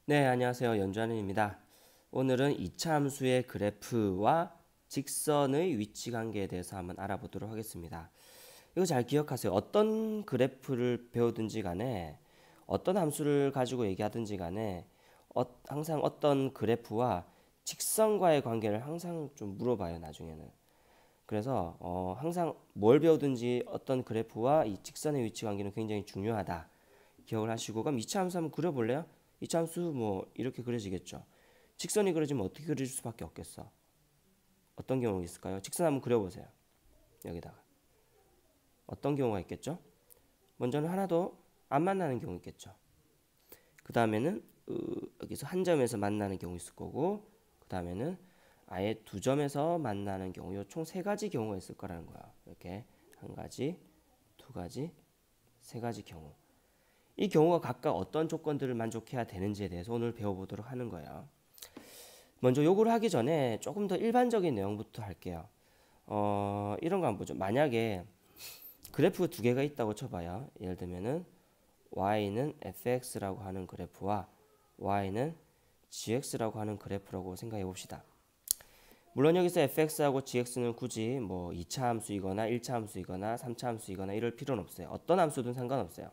네, 안녕하세요. 연주하는입니다. 오늘은 이차 함수의 그래프와 직선의 위치 관계에 대해서 한번 알아보도록 하겠습니다. 이거 잘 기억하세요. 어떤 그래프를 배우든지 간에 어떤 함수를 가지고 얘기하든지 간에 항상 어떤 그래프와 직선과의 관계를 항상 좀 물어봐요, 나중에는. 그래서 항상 뭘 배우든지 어떤 그래프와 이 직선의 위치 관계는 굉장히 중요하다. 기억을 하시고, 그럼 이차 함수 한번 그려볼래요? 이차 함수 뭐 이렇게 그려지겠죠. 직선이 그려지면 어떻게 그릴 수밖에 없겠어? 어떤 경우가 있을까요? 직선 한번 그려보세요. 여기다가 어떤 경우가 있겠죠? 먼저는 하나도 안 만나는 경우 있겠죠. 그 다음에는 여기서 한 점에서 만나는 경우 있을 거고, 그 다음에는 아예 두 점에서 만나는 경우, 총 세 가지 경우가 있을 거라는 거야. 이렇게 한 가지, 두 가지, 세 가지 경우. 이 경우가 각각 어떤 조건들을 만족해야 되는지에 대해서 오늘 배워보도록 하는 거예요. 먼저 요구를 하기 전에 조금 더 일반적인 내용부터 할게요. 이런 거 한번 보죠. 만약에 그래프 두 개가 있다고 쳐봐요. 예를 들면은 y는 fx라고 하는 그래프와 y는 gx라고 하는 그래프라고 생각해 봅시다. 물론 여기서 fx하고 gx는 굳이 뭐 2차 함수이거나 1차 함수이거나 3차 함수이거나 이럴 필요는 없어요. 어떤 함수든 상관없어요.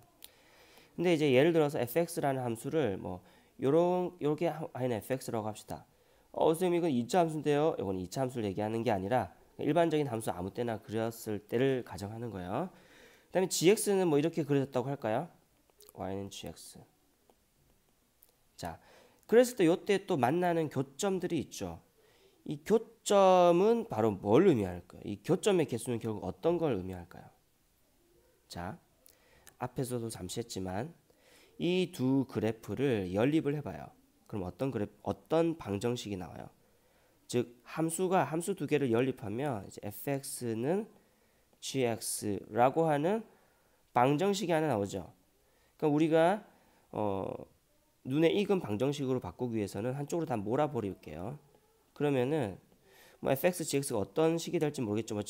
근데 이제 예를 들어서 fx라는 함수를 뭐 요렇게 하는 fx라고 합시다. 선생님 이건 2차 함수인데요. 이건 2차 함수를 얘기하는 게 아니라 일반적인 함수 아무 때나 그렸을 때를 가정하는 거예요. 그 다음에 gx는 뭐 이렇게 그려졌다고 할까요? y는 gx. 자, 그랬을 때 요때 또 만나는 교점들이 있죠. 이 교점은 바로 뭘 의미할까요? 이 교점의 개수는 결국 어떤 걸 의미할까요? 자, 앞에서도 잠시 했지만 이 두 그래프를 연립을 해봐요. 그럼 어떤 방정식이 나와요? 즉 함수 두 개를 연립하면 이제 fx는 gx라고 하는 방정식이 하나 나오죠. 그러니까 우리가 눈에 익은 방정식으로 바꾸기 위해서는 한쪽으로 다 몰아버릴게요. 그러면은 뭐 fx, gx가 어떤 식이 될지 모르겠지만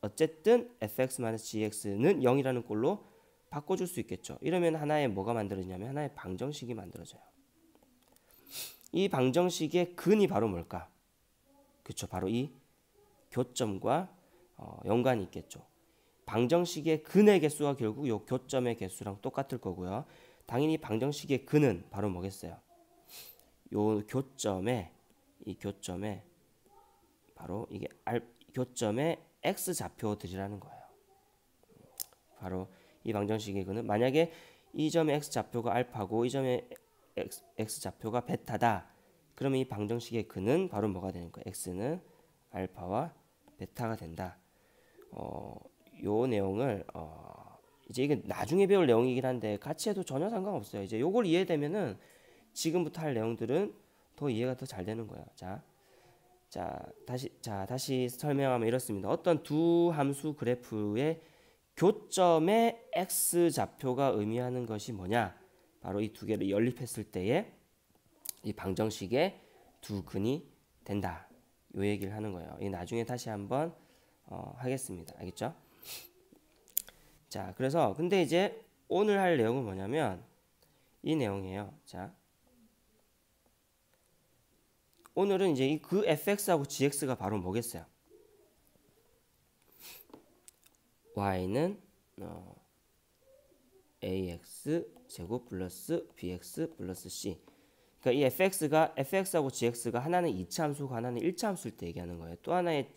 어쨌든 fx-gx는 0이라는 꼴로 바꿔줄 수 있겠죠. 이러면 하나의 뭐가 만들어지냐면 하나의 방정식이 만들어져요. 이 방정식의 근이 바로 뭘까? 그렇죠. 바로 이 교점과 연관이 있겠죠. 방정식의 근의 개수가 결국 이 교점의 개수랑 똑같을 거고요. 당연히 방정식의 근은 바로 뭐겠어요? 이 교점에 바로 이게 교점의 x 좌표들이라는 거예요. 바로 이 방정식의 근은 만약에 이 점의 x 좌표가 알파고 이 점의 x 좌표가 베타다. 그러면 이 방정식의 근은 바로 뭐가 되는 거예요? x는 알파와 베타가 된다. 요 내용을 이제 이게 나중에 배울 내용이긴 한데 같이 해도 전혀 상관없어요. 이제 요걸 이해되면은 지금부터 할 내용들은 더 이해가 더 잘 되는 거예요. 다시 설명하면 이렇습니다. 어떤 두 함수 그래프의 교점의 x 좌표가 의미하는 것이 뭐냐? 바로 이 두 개를 연립했을 때에 이 방정식의 두 근이 된다. 요 얘기를 하는 거예요. 이 나중에 다시 한번 하겠습니다. 알겠죠? 자, 그래서 근데 이제 오늘 할 내용은 뭐냐면 이 내용이에요. 자, 오늘은 이제 그 fx하고 gx가 바로 뭐겠어요? y는 ax 제곱 플러스 bx 플러스 c. 그러니까 이 fx하고 gx가 하나는 2차 함수고 하나는 1차 함수일 때 얘기하는 거예요. 또 하나의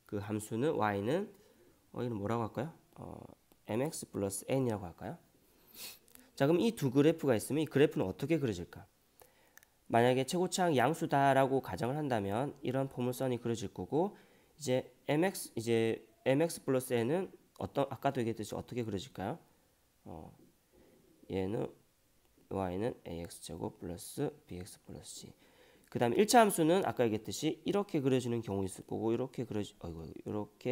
그 함수는 y는 이는 뭐라고 할까요? mx 플러스 n이라고 할까요? 자, 그럼 이 두 그래프가 있으면 이 그래프는 어떻게 그려질까? 만약에 최고차항 양수다라고 가정을 한다면 이런 포물선이 그려질 거고 이제 mx 플러스 n은 아까도 얘기했듯이 어떻게 그려질까요? 얘는 y는 ax 제곱 플러스 bx 플러스 c. 그 다음에 1차 함수는 아까 얘기했듯이 이렇게 그려지는 경우 있을 거고 이렇게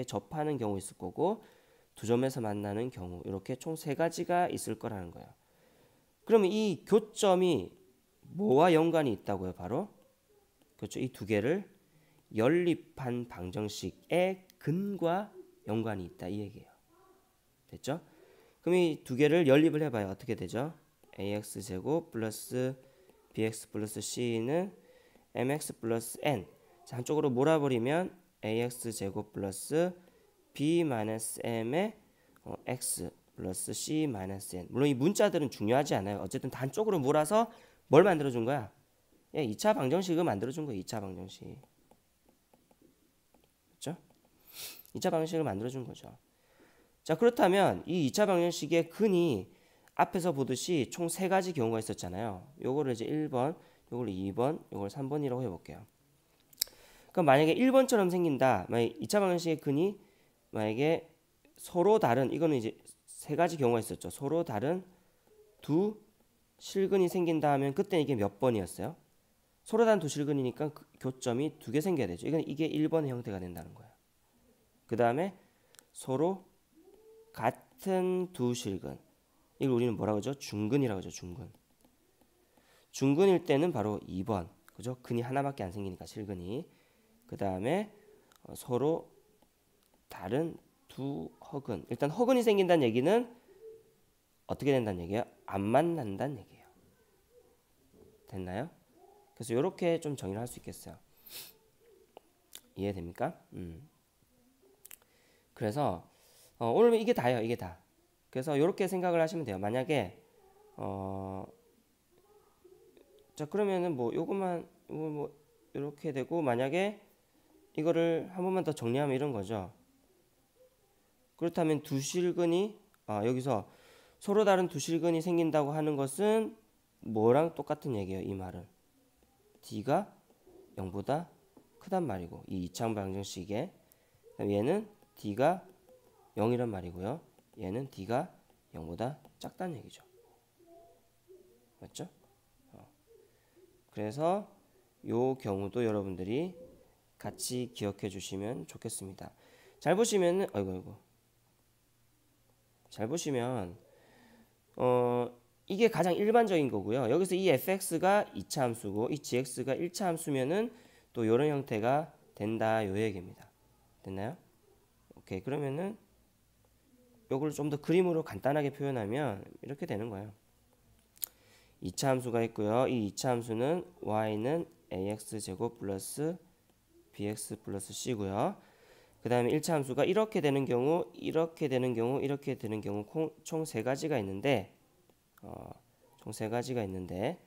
접하는 경우 있을 거고 두 점에서 만나는 경우 이렇게 총 세 가지가 있을 거라는 거예요. 그러면 이 교점이 뭐와 연관이 있다고요? 바로 그렇죠. 이 두 개를 연립한 방정식의 근과 연관이 있다 이 얘기예요. 됐죠? 그럼 이 두 개를 연립을 해봐요. 어떻게 되죠? ax 제곱 플러스 bx 플러스 c는 mx 플러스 n. 자, 한쪽으로 몰아버리면 ax 제곱 플러스 b 마이너스 m의 x 플러스 c 마이너스 n. 물론 이 문자들은 중요하지 않아요. 어쨌든 단쪽으로 몰아서 뭘 만들어준 거야? 예, 2차 방정식을 만들어준 거예요. 2차 방정식. 그렇죠? 2차 방정식을 만들어준 거죠. 자, 그렇다면 이 2차 방정식의 근이 앞에서 보듯이 총 3가지 경우가 있었잖아요. 요거를 이제 1번, 요걸 2번, 요걸 3번이라고 해볼게요. 그럼 만약에 1번처럼 생긴다. 만약에 2차 방정식의 근이 만약에 서로 다른, 이거는 이제 3가지 경우가 있었죠. 서로 다른 두 실근이 생긴다 하면 그때 이게 몇 번이었어요? 서로 다른 두 실근이니까 그 교점이 2개 생겨야 되죠. 이게 1번의 형태가 된다는 거예요. 그 다음에 서로 같은 두 실근. 이걸 우리는 뭐라고 하죠? 중근이라고 하죠. 중근. 중근일 때는 바로 2번. 그죠? 근이 하나밖에 안 생기니까 실근이. 그 다음에 서로 다른 두 허근. 일단 허근이 생긴다는 얘기는 어떻게 된다는 얘기예요? 안 만난다는 얘기예요. 됐나요? 그래서 이렇게 좀 정의를 할 수 있겠어요. 이해됩니까? 그래서 오늘 이게 다예요. 이게 다. 그래서 이렇게 생각을 하시면 돼요. 만약에 자, 그러면은 뭐 요것만 뭐 이렇게 되고, 만약에 이거를 한 번만 더 정리하면 이런 거죠. 그렇다면 두 실근이 여기서 서로 다른 두 실근이 생긴다고 하는 것은 뭐랑 똑같은 얘기예요. 이 말은 D가 0보다 크단 말이고, 이 2차 방정식에 얘는 D가 0이란 말이고요. 얘는 D가 0보다 작다는 얘기죠. 맞죠? 그래서 요 경우도 여러분들이 같이 기억해 주시면 좋겠습니다. 잘 보시면은 잘 보시면 이게 가장 일반적인 거고요. 여기서 이 fx가 2차 함수고 이 gx가 1차 함수면은 또 이런 형태가 된다, 요 얘기입니다. 됐나요? 오케이. 그러면은 요걸 좀 더 그림으로 간단하게 표현하면 이렇게 되는 거예요. 2차 함수가 있고요. 이 2차 함수는 y는 ax 제곱 플러스 bx 플러스 c고요. 그 다음에 1차 함수가 이렇게 되는 경우, 이렇게 되는 경우, 이렇게 되는 경우 총 3가지가 있는데 총 3가지가 있는데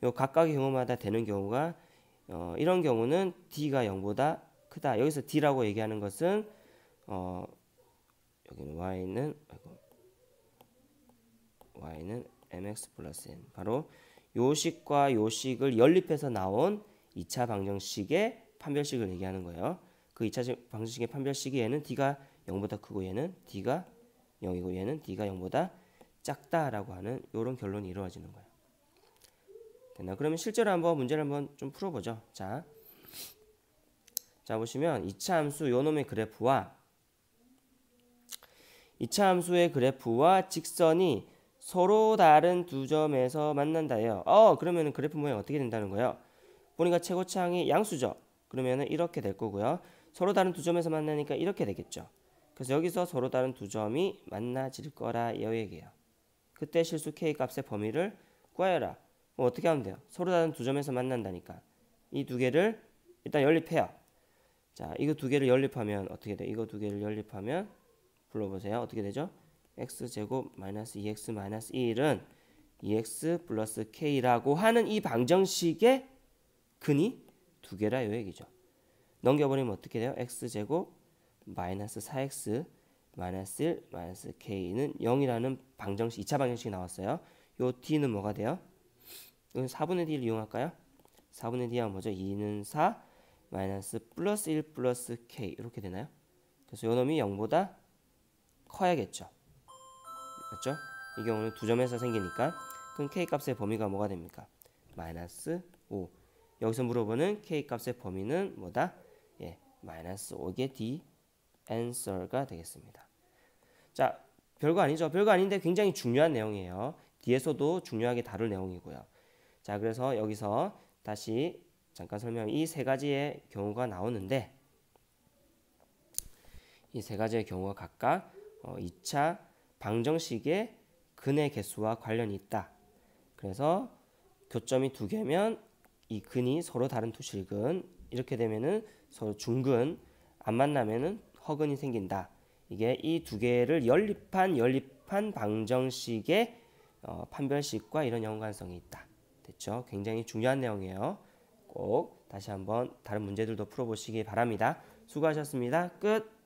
요 각각의 경우마다 되는 경우가 이런 경우는 d가 0보다 크다. 여기서 d라고 얘기하는 것은 여기는 y는 mx 플러스 n, 바로 요식과 요식을 연립해서 나온 2차 방정식의 판별식을 얘기하는 거예요. 그 2차 방정식의 판별식이 얘는 d가 0보다 크고 얘는 d가 0이고 얘는 d가 0보다 작다라고 하는 이런 결론이 이루어지는 거예요. 됐나? 그러면 실제로 한번 문제를 한번 좀 풀어보죠. 자 보시면 2차 함수 요놈의 그래프와 2차 함수의 그래프와 직선이 서로 다른 두 점에서 만난다예요. 그러면 그래프 모양 어떻게 된다는 거예요? 보니까 최고차항이 양수죠. 그러면 이렇게 될 거고요. 서로 다른 두 점에서 만나니까 이렇게 되겠죠. 그래서 여기서 서로 다른 두 점이 만나질 거라 이 얘기예요. 그때 실수 k 값의 범위를 구하여라. 뭐 어떻게 하면 돼요? 서로 다른 두 점에서 만난다니까 이 두 개를 일단 연립해요. 자, 이거 두 개를 연립하면 어떻게 돼? 이거 두 개를 연립하면 불러보세요. 어떻게 되죠? x제곱 마이너스 2x 마이너스 1은 2x 플러스 k라고 하는 이 방정식의 근이 두 개라 요 얘기죠. 넘겨버리면 어떻게 돼요? x제곱 마이너스 4x 마이너스 1 마이너스 k는 0이라는 방정식, 2차 방정식이 나왔어요. 요 d는 뭐가 돼요? 여기 4분의 d를 이용할까요? 4분의 d가 뭐죠? 2는 4 마이너스 플러스 1 플러스 k 이렇게 되나요? 그래서 요 놈이 0보다 커야겠죠. 맞죠? 이 경우는 두 점에서 생기니까 그럼 k 값의 범위가 뭐가 됩니까? 마이너스 5. 여기서 물어보는 k 값의 범위는 뭐다? 예, 마이너스 5. 이게 D answer가 되겠습니다. 자, 별거 아니죠. 별거 아닌데 굉장히 중요한 내용이에요. 뒤에서도 중요하게 다룰 내용이고요. 자, 그래서 여기서 다시 잠깐 설명. 이 3가지의 경우가 나오는데 이 3가지의 경우가 각각 2차 방정식의 근의 개수와 관련이 있다. 그래서 교점이 두 개면 이 근이 서로 다른 토실근, 이렇게 되면은 서로 중근, 안 만나면은 허근이 생긴다. 이게 이 두 개를 연립한 방정식의 판별식과 이런 연관성이 있다. 됐죠? 굉장히 중요한 내용이에요. 꼭 다시 한번 다른 문제들도 풀어보시기 바랍니다. 수고하셨습니다. 끝.